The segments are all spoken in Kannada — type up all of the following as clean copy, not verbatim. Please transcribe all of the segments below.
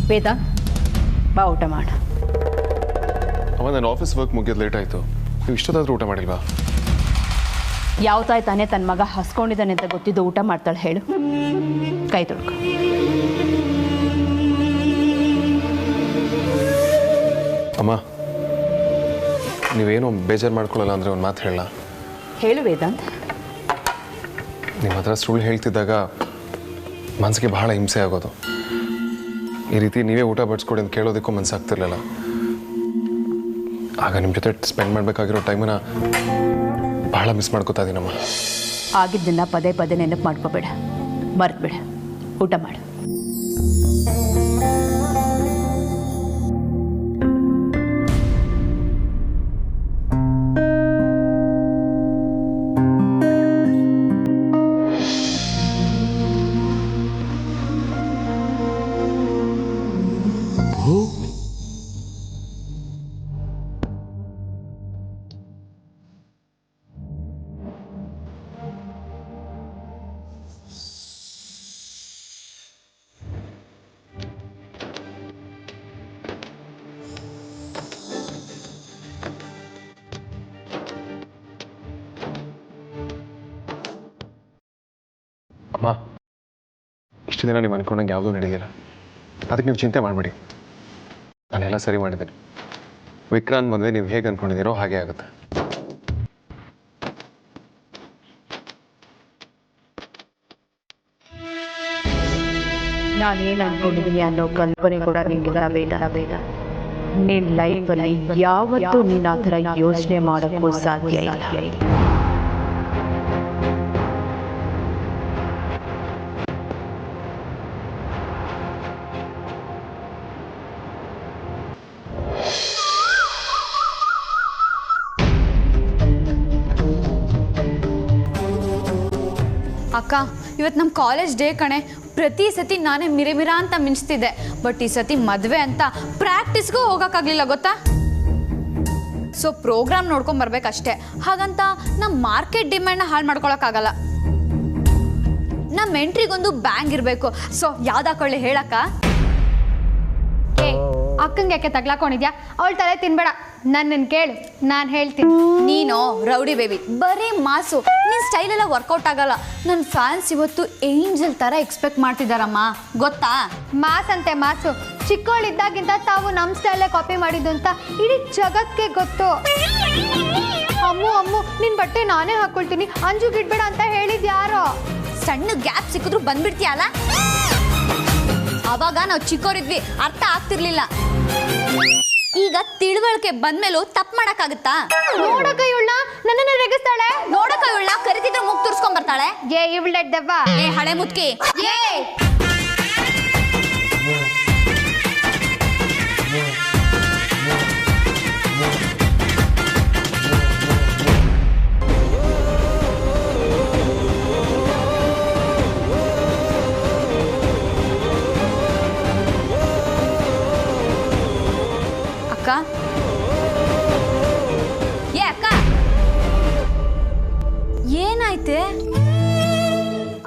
ವೇದ ಬಾ ಊಟ ಮಾಡ. ಅಮ್ಮ ನನ್ನ ಆಫೀಸ್ ವರ್ಕ್ ಮುಗಿಯೋದು ಲೇಟ್ ಆಯಿತು. ನೀವು ಇಷ್ಟೊತ್ತಾದ್ರೂ ಊಟ ಮಾಡಿಲ್ವಾ? ಯಾವ ತಾಯಿ ತಾನೇ ತನ್ನ ಮಗ ಹಸ್ಕೊಂಡಿದ್ದಾನೆ ಅಂತ ಗೊತ್ತಿದ್ದು ಊಟ ಮಾಡ್ತಾಳೆ ಹೇಳು? ಕೈ ತೊಳ್ಕೊ. ಅಮ್ಮ ನೀವೇನು ಬೇಜಾರು ಮಾಡ್ಕೊಳ್ಳಲ್ಲ ಅಂದರೆ ಒಂದು ಮಾತು ಹೇಳಲ್ಲ? ಹೇಳು ವೇದಾಂತ್. ನಿಮ್ಮ ಹತ್ರ ಸುಳ್ಳು ಹೇಳ್ತಿದ್ದಾಗ ಮನಸ್ಸಿಗೆ ಬಹಳ ಹಿಂಸೆ ಆಗೋದು. ಈ ರೀತಿ ನೀವೇ ಊಟ ಬಡಿಸ್ಕೊಡಿ ಅಂತ ಕೇಳೋದಕ್ಕೂ ಮನಸ್ಸಾಗ್ತಿರ್ಲಿಲ್ಲ. ಆಗ ನಿಮ್ಮ ಜೊತೆ ಸ್ಪೆಂಡ್ ಮಾಡಬೇಕಾಗಿರೋ ಟೈಮನ್ನು ಬಹಳ ಮಿಸ್ ಮಾಡ್ಕೋತಾ ಇದ್ದೀನಮ್ಮ. ಆಗಿದ್ದನ್ನ ಪದೇ ಪದೇ ನೆನಪು ಮಾಡ್ಕೋಬೇಡ, ಮರ್ತ್ಬೇಡ. ಊಟ ಮಾಡು. ಅಮ್ಮ ಇಷ್ಟು ದಿನ ನೀವು ಅನ್ಕೊಂಡಂಗೆ ಯಾವುದೂ ನಡೆಯಲಿಲ್ಲ. ಅದಕ್ಕೆ ನೀವು ಚಿಂತೆ ಮಾಡಬೇಡಿ, ನಾನೆಲ್ಲ ಸರಿ ಮಾಡಿದ್ದೀನಿ. ವಿಕ್ರಾಂತ್ ಮದುವೆ ನೀವು ಹೇಗೆ ಅಂದ್ಕೊಂಡಿದ್ದೀರೋ ಹಾಗೆ ಆಗುತ್ತೆ. ನಾನೇನು ಅನ್ಕೊಂಡಿದ್ದೀನಿ ಅನ್ನೋ ಕಲ್ಪನೆ ಕೂಡ ನಿಂಗಿಲ್ಲ ಬೇಡ. ನಿನ್ನ ಲೈಫಲ್ಲಿ ಯಾವತ್ತೂ ನೀನು ಆ ಥರ ಯೋಚನೆ ಮಾಡೋಕ್ಕೂ ಸಾಧ್ಯ ಇಲ್ಲ. ಅಕ್ಕ, ಇವತ್ತು ನಮ್ಮ ಕಾಲೇಜ್ ಡೇ ಕಣೆ. ಪ್ರತಿ ಸತಿ ನಾನೇ ಮಿರ ಅಂತ ಮಿಂಚ್ತಿದ್ದೆ. ಬಟ್ ಈ ಸತಿ ಮದುವೆ ಅಂತ ಪ್ರಾಕ್ಟೀಸ್ಗೂ ಹೋಗೋಕ್ಕಾಗಲಿಲ್ಲ ಗೊತ್ತಾ. ಸೊ ಪ್ರೋಗ್ರಾಮ್ ನೋಡ್ಕೊಂಡು ಬರ್ಬೇಕಷ್ಟೇ. ಹಾಗಂತ ನಮ್ಮ ಮಾರ್ಕೆಟ್ ಡಿಮ್ಯಾಂಡ್ನ ಹಾಳು ಮಾಡ್ಕೊಳಕ್ಕಾಗಲ್ಲ. ನಮ್ಮ ಎಂಟ್ರಿಗೊಂದು ಬ್ಯಾಂಗ್ ಇರಬೇಕು. ಸೊ ಯಾವ್ದು ಹಾಕೊಳ್ಳಿ ಹೇಳಕ್ಕ? ಅಕ್ಕಂಗೆ ಯಾಕೆ ತಗ್ಲಾಕೊಂಡಿದ್ಯಾ? ಅವಳ ತಲೆ ತಿನ್ಬೇಡ, ನನ್ನನ್ನು ಕೇಳು, ನಾನು ಹೇಳ್ತೀನಿ. ನೀನು ರೌಡಿ ಬೇಬಿ, ಬರೀ ಮಾಸು. ನಿನ್ನ ಸ್ಟೈಲೆಲ್ಲ ವರ್ಕೌಟ್ ಆಗಲ್ಲ. ನನ್ನ ಫ್ಯಾನ್ಸ್ ಇವತ್ತು ಏಂಜಲ್ ಥರ ಎಕ್ಸ್ಪೆಕ್ಟ್ ಮಾಡ್ತಿದ್ದಾರಮ್ಮ, ಗೊತ್ತಾ? ಮಾಸ್ ಅಂತೆ ಮಾಸು. ಚಿಕ್ಕವಳಿದ್ದಾಗಿಂತ ತಾವು ನಮ್ಮ ಸ್ಟೈಲೇ ಕಾಪಿ ಮಾಡಿದ್ದು ಅಂತ ಇಡೀ ಜಗತ್ತಿಗೆ ಗೊತ್ತು. ಅಮ್ಮು ನಿನ್ನ ಬಟ್ಟೆ ನಾನೇ ಹಾಕ್ಕೊಳ್ತೀನಿ, ಅಂಜು ಗಿಡ್ಬೇಡ ಅಂತ ಹೇಳಿದ್ ಯಾರೋ? ಸಣ್ಣ ಗ್ಯಾಪ್ ಸಿಕ್ಕಿದ್ರು ಬಂದ್ಬಿಡ್ತೀಯಲ್ಲ. ಅವಾಗ ನಾವು ಚಿಕ್ಕವರಿದ್ವಿ, ಅರ್ಥ ಆಗ್ತಿರ್ಲಿಲ್ಲ. ಈಗ ತಿಳುವಳಿಕೆ ಬಂದ್ಮೇಲೂ ತಪ್ಪು ಮಾಡಕ್ಕಾಗತ್ತಾ? ನೋಡಕ್ಕ ಇವಳನ್ನ, ನನ್ನನ್ನ ರೆಗಿಸ್ತಾಳೆ. ನೋಡಕ್ಕ ಇವಳನ್ನ ಕರಿತಿದ್ರೆ ಮುಗ್ ತುರ್ಸ್ಕೊಂಡ್ ಬರ್ತಾಳೆ. ಏ ಇವಳ ದೆವ್ವ, ಏ ಹಳೆ ಮುದ್ಕಿ, ಏ ಅಕ್ಕ, ಏ ಅಕ್ಕ, ಏನಾಯ್ತೆ?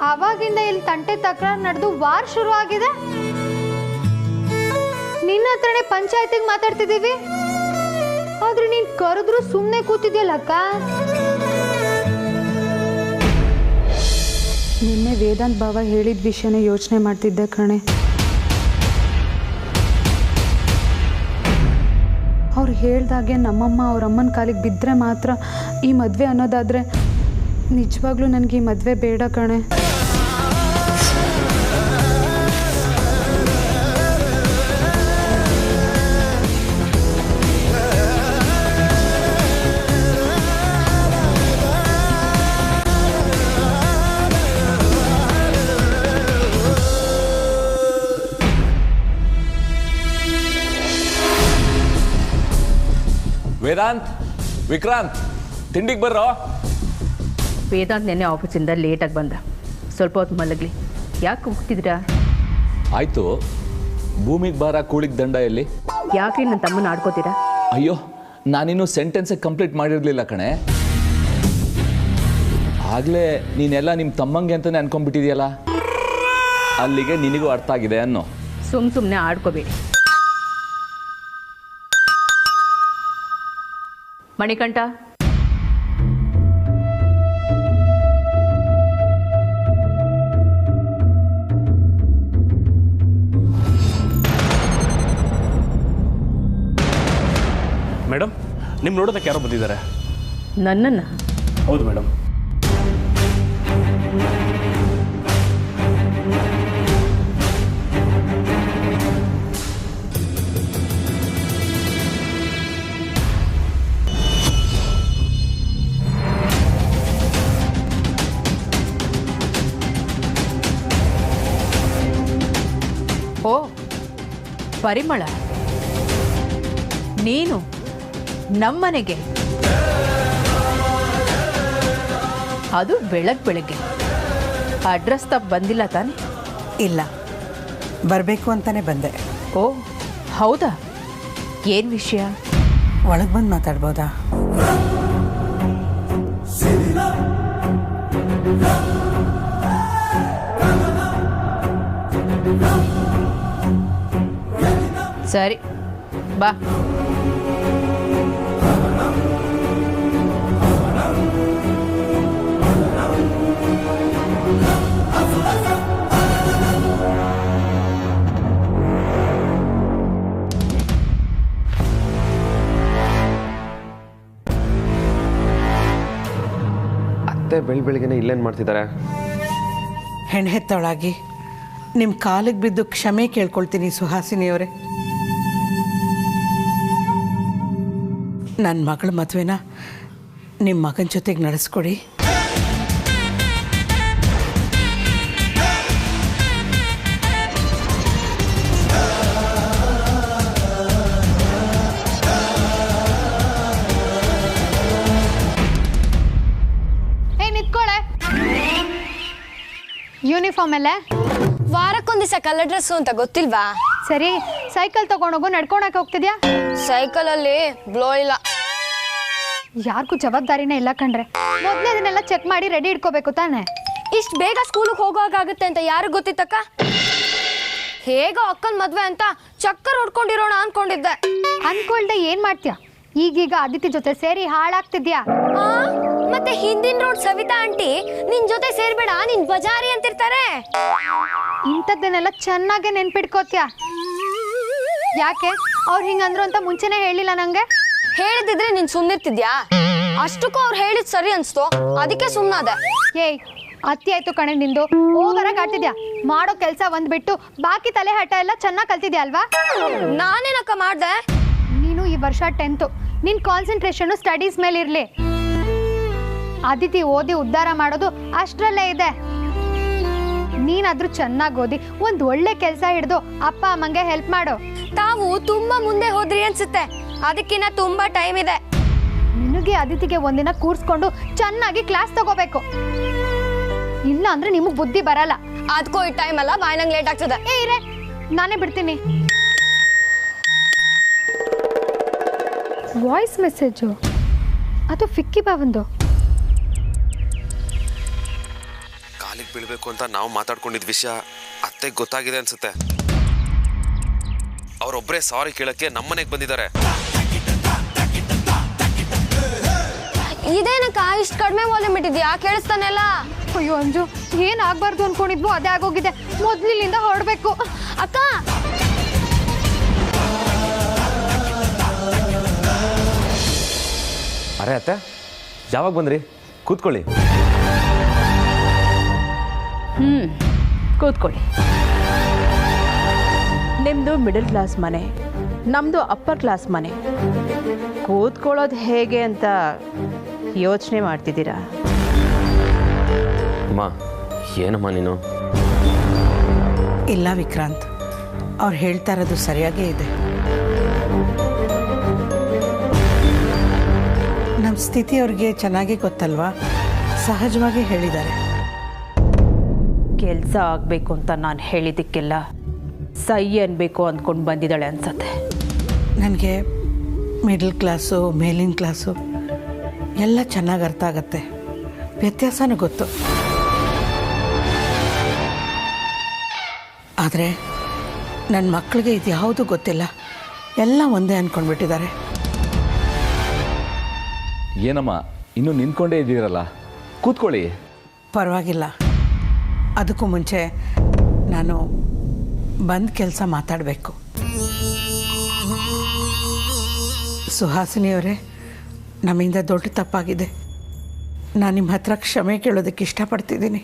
ಆವಾಗಿಂದ ಇಲ್ಲಿ ತಂಟೆ ತಕರಾರು ನಡೆದು ವಾರ ಶುರು ಆಗಿದೆ. ನಿನ್ನ ಹತ್ರನೇ ಪಂಚಾಯತಿಗೆ ಮಾತಾಡ್ತಿದ್ದೀವಿ, ಆದ್ರೆ ನೀನ್ ಕರೆದ್ರು ಸುಮ್ಮನೆ ಕೂತಿದ್ಯಲ್ಲ ಅಕ್ಕ. ನಿನ್ನೆ ವೇದಾಂತ್ ಬಾವ ಹೇಳಿದ ವಿಷಯನೇ ಯೋಚನೆ ಮಾಡ್ತಿದ್ದೆ ಕಣೆ. ಅವ್ರು ಹೇಳ್ದಾಗೆ ನಮ್ಮಮ್ಮ ಅವರಮ್ಮನ ಕಾಲಿಗೆ ಬಿದ್ದರೆ ಮಾತ್ರ ಈ ಮದುವೆ ಅನ್ನೋದಾದರೆ ನಿಜವಾಗ್ಲೂ ನನಗೆ ಈ ಮದುವೆ ಬೇಡ ಕಣೆ. ವೇದಾಂತ್, ವಿಕ್ರಾಂತ್, ತಿಂಡಿಗೆ ಬರ್ರೋ. ವೇದಾಂತ್ ನೆನ್ನೆ ಆಫೀಸಿಂದ ಲೇಟಾಗಿ ಬಂದ. ಸ್ವಲ್ಪ ಹೊತ್ತು ಮಲಗಲಿ. ಯಾಕೆ ಹೋಗ್ತಿದ್ದೀರಾ? ಆಯಿತು, ಭೂಮಿಗೆ ಬಾರ ಕೂಳಿಗೆ ದಂಡ ಎಲ್ಲಿ? ಯಾಕೆ ನನ್ನ ತಮ್ಮನ ಆಡ್ಕೋತೀರಾ? ಅಯ್ಯೋ, ನಾನಿನ್ನೂ ಸೆಂಟೆನ್ಸೇ ಕಂಪ್ಲೀಟ್ ಮಾಡಿರಲಿಲ್ಲ ಕಣೆ. ಆಗಲೇ ನೀನೆಲ್ಲ ನಿಮ್ಮ ತಮ್ಮಂಗೆ ಅಂತಲೇ ಅನ್ಕೊಂಡ್ಬಿಟ್ಟಿದೆಯಲ್ಲ, ಅಲ್ಲಿಗೆ ನಿನಗೂ ಅರ್ಥ ಆಗಿದೆ ಅನ್ನೋ. ಸುಮ್ಮನೆ ಆಡ್ಕೋಬೇಡಿ. ಮಣಿಕಂಠ, ಮೇಡಮ್, ನಿಮ್ಮ ನೋಡೋದಕ್ಕೆ ಯಾರೋ ಬಂದಿದ್ದಾರೆ. ನನ್ನನ್ನು? ಹೌದು ಮೇಡಮ್. ಓ ಪರಿಮಳ, ನೀನು ನಮ್ಮನೆಗೆ? ಅದು ಬೆಳಗ್ಗೆ ಅಡ್ರೆಸ್ ತಪ್ಪು ಬಂದಿಲ್ಲ ತಾನೆ? ಇಲ್ಲ, ಬರಬೇಕು ಅಂತಲೇ ಬಂದೆ. ಓ ಹೌದಾ? ಏನು ವಿಷಯ? ಒಳಗೆ ಬಂದು ಮಾತಾಡ್ಬೋದಾ? ಸರಿ ಬಾ. ಅತ್ತೆ ಬೆಳಿಗ್ಗೆನೆ ಇಲ್ಲೇನು ಮಾಡ್ತಿದ್ದಾರೆ? ಹೆಣ್ಣೆತ್ತೊಳಾಗಿ ನಿಮ್ಮ ಕಾಲಿಗೆ ಬಿದ್ದು ಕ್ಷಮೆ ಕೇಳ್ಕೊಳ್ತೀನಿ ಸುಹಾಸಿನಿಯವರೇ. ನನ್ನ ಮಗಳ ಮದುವೆನ ನಿಮ್ಮ ಮಗನ ಜೊತೆಗೆ ನಡೆಸ್ಕೊಡಿ. ನಿತ್ಕೊಳೆ. ಯೂನಿಫಾರ್ಮ್ ಅಲ್ಲೇ? ವಾರಕ್ಕೊಂದು ದಿವಸ ಕಲರ್ ಡ್ರೆಸ್ಸು ಅಂತ ಗೊತ್ತಿಲ್ವಾ? ಸರಿ, ಸೈಕಲ್ ತಗೊಂಡೋಗು. ನಡ್ಕೊಳಕ್ಕೆ ಹೋಗ್ತಿದ್ಯಾ? ಸೈಕಲಲ್ಲಿ ಬ್ಲೋ ಇಲ್ಲ. ಯಾರಿಗೂ ಜವಾಬ್ದಾರಿನೇ ಇಲ್ಲ ಕಣ್ರೆ. ಮೊದಲೇ ಅದನ್ನೆಲ್ಲ ಚೆಕ್ ಮಾಡಿ ರೆಡಿ ಇಟ್ಕೋಬೇಕು ತಾನೆ. ಇಷ್ಟು ಬೇಗ ಸ್ಕೂಲಿಗೆ ಹೋಗೋಕ್ಕಾಗುತ್ತೆ ಅಂತ ಯಾರಿಗೆ ಗೊತ್ತಿತ್ತಕ್ಕ? ಹೇಗೋ ಅಕ್ಕನ ಮದುವೆ ಅಂತ ಚಕ್ಕರ್ ಹೊಡ್ಕೊಂಡಿರೋಣ ಅನ್ಕೊಂಡಿದ್ದೆ. ಅನ್ಕೊಳ್ದೆ ಏನ್ ಮಾಡ್ತೀಯ? ಈಗೀಗ ಅದಿತಿ ಜೊತೆ ಸೇರಿ ಹಾಳಾಗ್ತಿದ್ಯಾ. ಮತ್ತೆ ಹಿಂದಿನ ರೋಡ್ ಸವಿತಾ ಆಂಟಿ ನಿನ್ ಜೊತೆ ಸೇರ್ಬೇಡ, ನಿನ್ ಬಜಾರಿ ಅಂತಿರ್ತಾರೆ. ಇಂಥದ್ದನ್ನೆಲ್ಲ ಚೆನ್ನಾಗೆ ನೆನ್ಪಿಟ್ಕೋತ್ಯಾ. ಯಾಕೆ ಅವ್ರು ಹಿಂಗಂದ್ರು ಅಂತ ಮುಂಚೆನೆ ಹೇಳಿಲ್ಲ ನಂಗೆ? ಹೇಳಿದಿದ್ರೆ ನೀನ್ ಸುಮ್ನಿರ್ತಿದ್ಯಾ? ಅಷ್ಟಕ್ಕೂ ಅವ್ರು ಹೇಳಿದ್ ಸರಿ ಅನ್ಸ್ತು, ಅದಕ್ಕೆ ಸುಮ್ನಾದೆ. ಏಯ್, ಅತಿ ಆಯ್ತು ಕಣೆ ನಿಂದು. ಓವರಾಗಿ ಆಡ್ತಿದ್ಯಾ. ಮಾಡೋ ಕೆಲಸ ಒಂದ್ಬಿಟ್ಟು ಬಾಕಿ ತಲೆ ಹಠ ಎಲ್ಲ ಚೆನ್ನಾಗಿ ಕಲ್ತಿದ್ಯಾ ಅಲ್ವಾ? ನಾನೇನಕ್ಕ ಮಾಡ್ದೆ? ನೀನು ಈ ವರ್ಷ 10th. ನಿನ್ ಕಾನ್ಸಂಟ್ರೇಷನ್ ಸ್ಟಡೀಸ್ ಮೇಲೆ ಇರ್ಲಿ. ಅದಿತಿ ಓದಿ ಉದ್ಧಾರ ಮಾಡೋದು ಅಷ್ಟರಲ್ಲೇ ಇದೆ. ನೀನಾದ್ರೂ ಚೆನ್ನಾಗಿ ಓದಿ ಒಂದ್ ಒಳ್ಳೆ ಕೆಲಸ ಹಿಡಿದು ಅಪ್ಪ ಅಮ್ಮಂಗೆ ಹೆಲ್ಪ್ ಮಾಡು. ತಾವು ತುಂಬಾ ಮುಂದೆ ಹೋದ್ರಿ ಅನ್ಸುತ್ತೆ, ಅದಕ್ಕಿನ್ನ ತುಂಬಾ ಟೈಮ್ ಇದೆ. ನಿನಗೆ ಅದಿತಿಗೆ ಒಂದಿನ ಕೂರ್ಸ್ಕೊಂಡು ಚೆನ್ನಾಗಿ ಕ್ಲಾಸ್ ತಗೋಬೇಕು. ಇಲ್ಲ ಅಂದ್ರೆ ನಿಮಗ್ ಬುದ್ಧಿ ಬರಲ್ಲ. ಅದಕ್ಕೂ ಈ ಟೈಮ್ ಅಲ್ಲ, ಬಾಯ್ ನಂಗೆ ಲೇಟ್ ಆಗ್ತದೆ. ಏ ಇರೇ, ನಾನೇ ಬಿಡ್ತೀನಿ. ವಾಯ್ಸ್ ಮೆಸೇಜು, ಅದು ಫಿಕ್ಕಿ ಬಾವಂದು. ಕಾಲಿಗೆ ಬೀಳ್ಬೇಕು ಅಂತ ನಾವು ಮಾತಾಡ್ಕೊಂಡಿದ್ದ ವಿಷಯ ಅತ್ತೆಗೆ ಗೊತ್ತಾಗಿದೆ ಅನ್ಸುತ್ತೆ. ಅವರೊಬ್ಬರೇ ಸಾರಿ ಕೇಳಕ್ಕೆ ನಮ್ಮನೆಗೆ ಬಂದಿದ್ದಾರೆ. ಇದೇನಕ್ಕ ಇಷ್ಟು ಕಡಿಮೆ ವಾಲ್ಯೂಮ್ ಇಟ್ಟಿದ್ಯಾ? ಕೇಳಿಸ್ತಾನೆಲ್ಲ. ಅಯ್ಯೋ ಅಂಜು, ಏನ್ ಆಗ್ಬಾರ್ದು ಅನ್ಕೊಂಡಿದ್ವು ಅದೇ ಆಗೋಗಿದೆ. ಮೊದ್ಲಿನಿಂದ ಹೊರಡ್ಬೇಕು. ಅಕ್ಕ, ಅರೆ ಅತ್ತೆ, ಯಾವಾಗ ಬಂದ್ರಿ? ಕೂತ್ಕೊಳ್ಳಿ. ಕೂತ್ಕೊಳ್ಳಿ. ನಿಮ್ಮದು ಮಿಡಲ್ ಕ್ಲಾಸ್ ಮನೆ, ನಮ್ಮದು ಅಪ್ಪರ್ ಕ್ಲಾಸ್ ಮನೆ. ಕೂತ್ಕೊಳ್ಳೋದು ಹೇಗೆ ಅಂತ ಯೋಚನೆ ಮಾಡ್ತಿದ್ದೀರಾ? ಅಮ್ಮ, ಏನಮ್ಮ ನೀನು? ಇಲ್ಲ ವಿಕ್ರಾಂತ್, ಅವ್ರು ಹೇಳ್ತಾ ಇರೋದು ಸರಿಯಾಗೇ ಇದೆ. ನಮ್ಮ ಸ್ಥಿತಿ ಅವ್ರಿಗೆ ಚೆನ್ನಾಗಿ ಗೊತ್ತಲ್ವಾ, ಸಹಜವಾಗಿ ಹೇಳಿದ್ದಾರೆ. ಕೆಲಸ ಆಗಬೇಕು ಅಂತ ನಾನು ಹೇಳಿದ್ದಕ್ಕೆಲ್ಲ ಸೈ ಅನ್ಬೇಕು ಅಂದ್ಕೊಂಡು ಬಂದಿದ್ದಾಳೆ ಅನ್ಸತ್ತೆ. ನನಗೆ ಮಿಡಲ್ ಕ್ಲಾಸು ಮೇಲಿನ ಕ್ಲಾಸು ಎಲ್ಲ ಚೆನ್ನಾಗಿ ಅರ್ಥ ಆಗತ್ತೆ, ವ್ಯತ್ಯಾಸನೂ ಗೊತ್ತು. ಆದರೆ ನನ್ನ ಮಕ್ಕಳಿಗೆ ಇದು ಯಾವುದೂ ಗೊತ್ತಿಲ್ಲ, ಎಲ್ಲ ಒಂದೇ ಅಂದ್ಕೊಂಡ್ಬಿಟ್ಟಿದ್ದಾರೆ. ಏನಮ್ಮ ಇನ್ನೂ ನಿಂತ್ಕೊಂಡೇ ಇದ್ದೀರಲ್ಲ, ಕೂತ್ಕೊಳ್ಳಿ. ಪರವಾಗಿಲ್ಲ. ಅದಕ್ಕೂ ಮುಂಚೆ ನಾನು ಬಂದ ಕೆಲಸ ಮಾತಾಡಬೇಕು. ಸುಹಾಸಿನಿಯವರೇ, ನಮ್ಮಿಂದ ದೊಡ್ಡ ತಪ್ಪಾಗಿದೆ. ನಾನು ನಿಮ್ಮ ಹತ್ರ ಕ್ಷಮೆ ಕೇಳೋದಕ್ಕೆ ಇಷ್ಟಪಡ್ತಿದ್ದೀನಿ.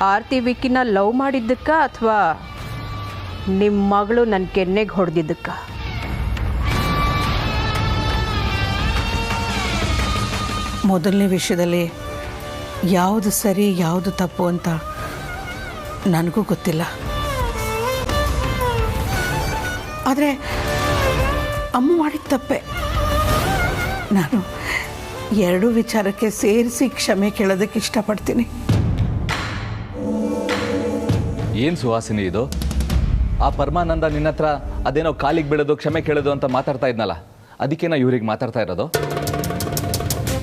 ಆರ್ತಿ ವಿಕ್ಕಿನ ಲವ್ ಮಾಡಿದ್ದಕ್ಕ ಅಥವಾ ನಿಮ್ಮ ಮಗಳು ನನ್ನ ಕೆನ್ನೆಗೆ ಹೊಡೆದಿದ್ದಕ್ಕ? ಮೊದಲನೇ ವಿಷಯದಲ್ಲಿ ಯಾವುದು ಸರಿ ಯಾವುದು ತಪ್ಪು ಅಂತ ನನಗೂ ಗೊತ್ತಿಲ್ಲ. ಆದರೆ ಅಮ್ಮ ಮಾಡಿದ ತಪ್ಪೆ. ನಾನು ಎರಡೂ ವಿಚಾರಕ್ಕೆ ಸೇರಿಸಿ ಕ್ಷಮೆ ಕೇಳೋದಕ್ಕೆ ಇಷ್ಟಪಡ್ತೀನಿ. ಏನು ಸುಹಾಸಿನಿ ಇದು? ಆ ಪರಮಾನಂದ ನಿನ್ನ ಹತ್ರ ಅದೇನೋ ಕಾಲಿಗೆ ಬೀಳೋದು ಕ್ಷಮೆ ಕೇಳೋದು ಅಂತ ಮಾತಾಡ್ತಾ ಇದ್ನಲ್ಲ, ಅದಕ್ಕೇನೋ ಇವ್ರಿಗೆ ಮಾತಾಡ್ತಾ ಇರೋದು?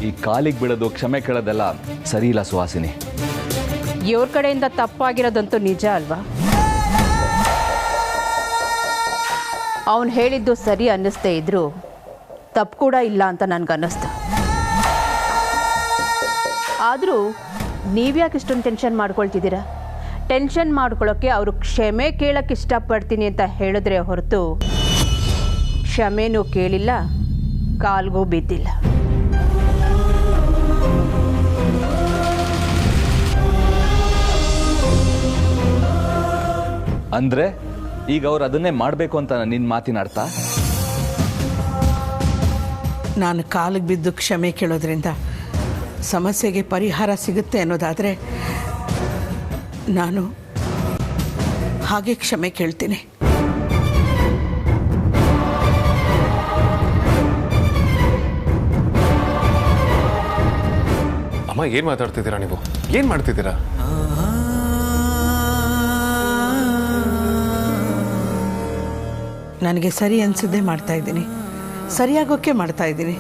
ಈ ಕಾಲಿಗೆ ಬೀಳೋದು ಕ್ಷಮೆ ಕೇಳೋದೆಲ್ಲ ಸರಿ ಇಲ್ಲ ಸುಹಾಸಿನಿ. ಇವ್ರ ಕಡೆಯಿಂದ ತಪ್ಪಾಗಿರೋದಂತೂ ನಿಜ ಅಲ್ವಾ? ಅವನು ಹೇಳಿದ್ದು ಸರಿ ಅನ್ನಿಸ್ತೇ ಇದ್ರು ತಪ್ಪು ಕೂಡ ಇಲ್ಲ ಅಂತ ನನಗನ್ನಿಸ್ತು. ಆದರೂ ನೀವ್ಯಾಕೆ ಇಷ್ಟೊಂದು ಟೆನ್ಷನ್ ಮಾಡ್ಕೊಳ್ತಿದ್ದೀರಾ? ಟೆನ್ಷನ್ ಮಾಡ್ಕೊಳ್ಳೋಕ್ಕೆ ಅವರು ಕ್ಷಮೆ ಕೇಳಕ್ಕೆ ಇಷ್ಟಪಡ್ತೀನಿ ಅಂತ ಹೇಳಿದ್ರೆ ಹೊರತು ಕ್ಷಮೆನೂ ಕೇಳಿಲ್ಲ, ಕಾಲ್ಗೂ ಬಿದ್ದಿಲ್ಲ. ಅಂದರೆ ಈಗ ಅವ್ರು ಅದನ್ನೇ ಮಾಡಬೇಕು ಅಂತ ನಿನ್ನ ಮಾತಿನ ಅರ್ಥ? ನಾನು ಕಾಲಿಗೆ ಬಿದ್ದು ಕ್ಷಮೆ ಕೇಳೋದ್ರಿಂದ ಸಮಸ್ಯೆಗೆ ಪರಿಹಾರ ಸಿಗುತ್ತೆ ಅನ್ನೋದಾದರೆ ನಾನು ಹಾಗೆ ಕ್ಷಮೆ ಕೇಳ್ತೀನಿ. ಅಮ್ಮ, ಏನು ಮಾತಾಡ್ತಿದ್ದೀರಾ ನೀವು? ಏನು ಮಾಡ್ತಿದ್ದೀರಾ? ನನಗೆ ಸರಿ ಅನಿಸಿದ್ದೇ ಮಾಡ್ತಾಯಿದ್ದೀನಿ, ಸರಿಯಾಗೋಕ್ಕೆ ಮಾಡ್ತಾಯಿದ್ದೀನಿ.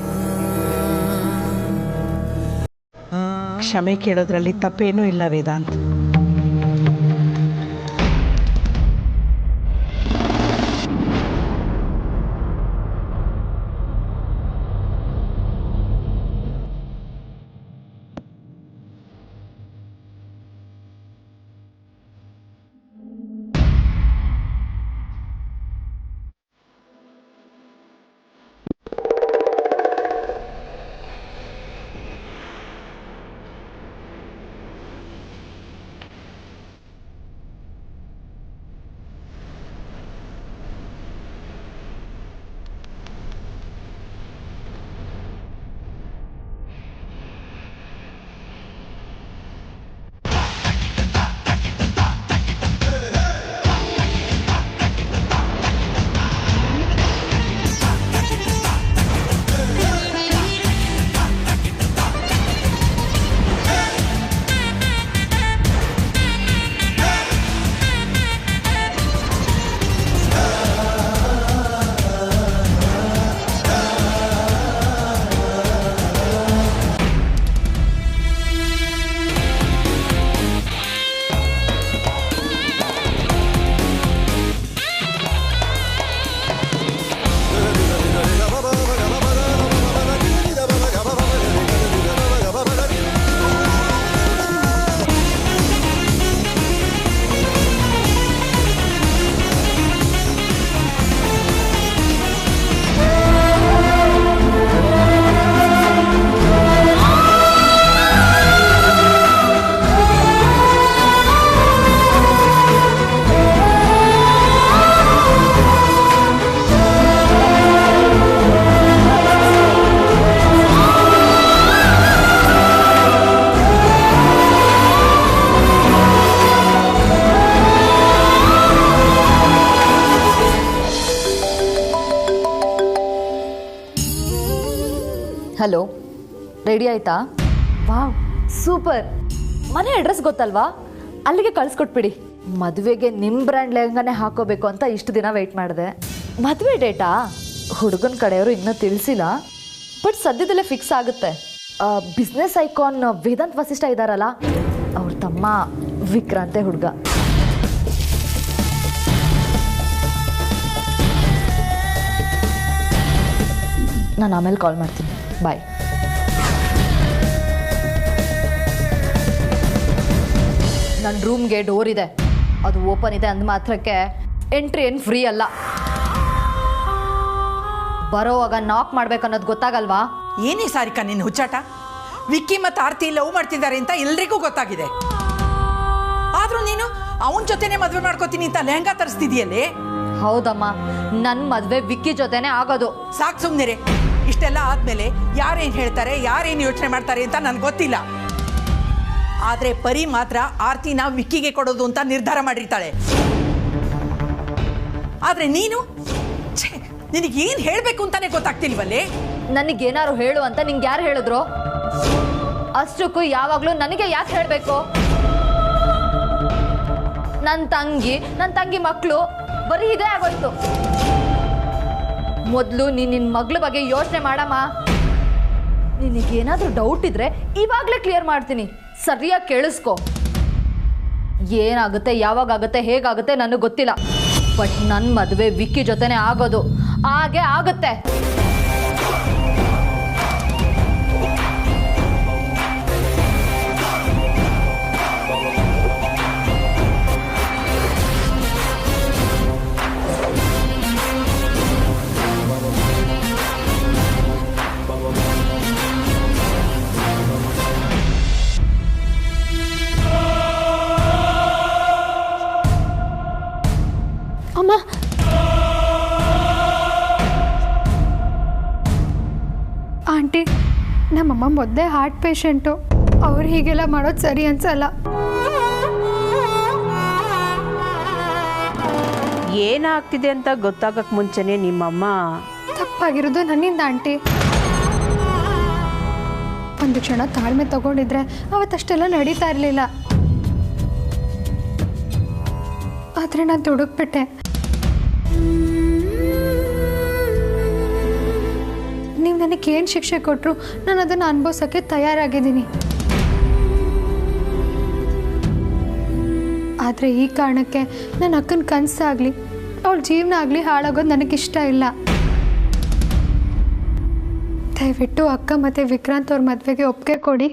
ಕ್ಷಮೆ ಕೇಳೋದ್ರಲ್ಲಿ ತಪ್ಪೇನೂ ಇಲ್ಲ ವೇದಾಂತ್. ಹಲೋ, ರೆಡಿ ಆಯ್ತಾ? Wow, super. ಮನೆ ಅಡ್ರೆಸ್ ಗೊತ್ತಲ್ವಾ? ಅಲ್ಲಿಗೆ ಕಳಿಸ್ಕೊಟ್ಬಿಡಿ. ಮದುವೆಗೆ ನಿಮ್ಮ ಬ್ರ್ಯಾಂಡ್ ಲೆಹಂಗಾನೆ ಹಾಕೋಬೇಕು ಅಂತ ಇಷ್ಟು ದಿನ ವೆಯ್ಟ್ ಮಾಡಿದೆ. ಮದುವೆ ಡೇಟಾ ಹುಡುಗನ ಕಡೆಯವರು ಇನ್ನೂ ತಿಳಿಸಿಲ್ಲ, ಬಟ್ ಸದ್ಯದಲ್ಲೇ ಫಿಕ್ಸ್ ಆಗುತ್ತೆ. ಬಿಸ್ನೆಸ್ ಐಕಾನ್ ವೇದಾಂತ್ ವಸಿಷ್ಠ ಇದ್ದಾರಲ್ಲ, ಅವ್ರ ನಮ್ಮಮ್ಮ ವಿಕ್ರಾಂತೆ ಹುಡುಗ. ನಾನು ಆಮೇಲೆ ಕಾಲ್ ಮಾಡ್ತೀನಿ. ಬಾಯ್. ನನ್ನ ರೂಮ್ಗೆ ಡೋರ್ ಇದೆ, ಅದು ಓಪನ್ ಇದೆ ಅಂದ ಮಾತ್ರಕ್ಕೆ ಎಂಟ್ರಿ ಏನು ಫ್ರೀ ಅಲ್ಲ. ಬರೋವಾಗ ನಾಕ್ ಮಾಡ್ಬೇಕನ್ನೋದು ಗೊತ್ತಾಗಲ್ವಾ? ಏನೇ ಸಾರಿಕಾ ನಿನ್ನ ಹುಚ್ಚಾಟ? ವಿಕ್ಕಿ ಮತ್ತು ಆರ್ತಿ ಲವ್ ಮಾಡ್ತಿದ್ದಾರೆ ಅಂತ ಎಲ್ರಿಗೂ ಗೊತ್ತಾಗಿದೆ. ಆದರೂ ನೀನು ಅವನ ಜೊತೆನೇ ಮದುವೆ ಮಾಡ್ಕೋತೀನಿ ಅಂತ ಲೆಹಂಗಾ ತರಿಸ್ತಿದೆಯಲ್ಲೇ. ಹೌದಮ್ಮ, ನನ್ನ ಮದುವೆ ವಿಕ್ಕಿ ಜೊತೆನೇ ಆಗೋದು. ಸಾಕು ಸುಮ್ಮನಿರೆ. ಇಷ್ಟೆಲ್ಲ ಆದಮೇಲೆ ಯಾರೇನು ಹೇಳ್ತಾರೆ, ಯಾರೇನು ಯೋಚನೆ ಮಾಡ್ತಾರೆ ಅಂತ ನನಗೆ ಗೊತ್ತಿಲ್ಲ. ಆದರೆ ಪರಿ ಮಾತ್ರ ಆರ್ತಿನ ವಿಕ್ಕಿಗೆ ಕೊಡೋದು ಅಂತ ನಿರ್ಧಾರ ಮಾಡಿರ್ತಾಳೆ. ಆದರೆ ನೀನು ನಿನಗೇನು ಹೇಳಬೇಕು ಅಂತಾನೆ ಗೊತ್ತಾಗ್ತಿಲ್ವಲ್ಲೇ. ನನಗೇನಾರು ಹೇಳು ಅಂತ ನಿಂಗೆ ಯಾರು ಹೇಳಿದ್ರು? ಅಷ್ಟಕ್ಕೂ ಯಾವಾಗಲೂ ನನಗೆ ಯಾಕೆ ಹೇಳಬೇಕು? ನನ್ನ ತಂಗಿ ಮಕ್ಕಳು ಬರೀ ಇದೇ ಆಗೋಯ್ತು. ಮೊದಲು ನಿನ್ನ ಮಗಳ ಬಗ್ಗೆ ಯೋಚನೆ ಮಾಡಮ್ಮ. ನಿನಗೇನಾದ್ರೂ ಡೌಟ್ ಇದ್ರೆ ಇವಾಗಲೇ ಕ್ಲಿಯರ್ ಮಾಡ್ತೀನಿ, ಸರಿಯಾಗಿ ಕೇಳಿಸ್ಕೊ. ಏನಾಗುತ್ತೆ, ಯಾವಾಗುತ್ತೆ, ಹೇಗಾಗುತ್ತೆ ನನಗೆ ಗೊತ್ತಿಲ್ಲ. ಬಟ್ ನನ್ನ ಮದುವೆ ವಿಕ್ಕಿ ಜೊತೆನೇ ಆಗೋದು. ಹಾಗೆ ಆಗುತ್ತೆ. ಅಮ್ಮ, ಆಂಟಿ, ನಮ್ಮಮ್ಮ ಮೊದಲೇ ಹಾರ್ಟ್ ಪೇಷಂಟು. ಅವ್ರು ಹೀಗೆಲ್ಲ ಮಾಡೋದು ಸರಿ ಅನ್ಸಲ್ಲ. ಏನಾಗ್ತಿದೆ ಅಂತ ಗೊತ್ತಾಗಕ್ಕೆ ಮುಂಚೆನೆ ನಿಮ್ಮಮ್ಮ ತಪ್ಪಾಗಿರೋದು ನನ್ನಿಂದ ಆಂಟಿ. ಒಂದು ಕ್ಷಣ ತಾಳ್ಮೆ ತಗೊಂಡಿದ್ರೆ ಅವತ್ತಷ್ಟೆಲ್ಲ ನಡೀತಾ ಇರಲಿಲ್ಲ. ಆದರೆ ನಾನು ದುಡುಕ್ಬಿಟ್ಟೆ. ನೀವು ನನಗೇನು ಶಿಕ್ಷೆ ಕೊಟ್ಟರು ನಾನು ಅದನ್ನು ಅನುಭವಿಸೋಕ್ಕೆ ತಯಾರಾಗಿದ್ದೀನಿ. ಆದರೆ ಈ ಕಾರಣಕ್ಕೆ ನನ್ನ ಅಕ್ಕನ ಕನಸಾಗಲಿ ಅವಳ ಜೀವನ ಆಗಲಿ ಹಾಳಾಗೋದು ನನಗಿಷ್ಟ ಇಲ್ಲ. ದಯವಿಟ್ಟು ಅಕ್ಕ ಮತ್ತು ವಿಕ್ರಾಂತ್ ಅವ್ರ ಮದುವೆಗೆ ಒಪ್ಪಿಗೆ ಕೊಡಿ.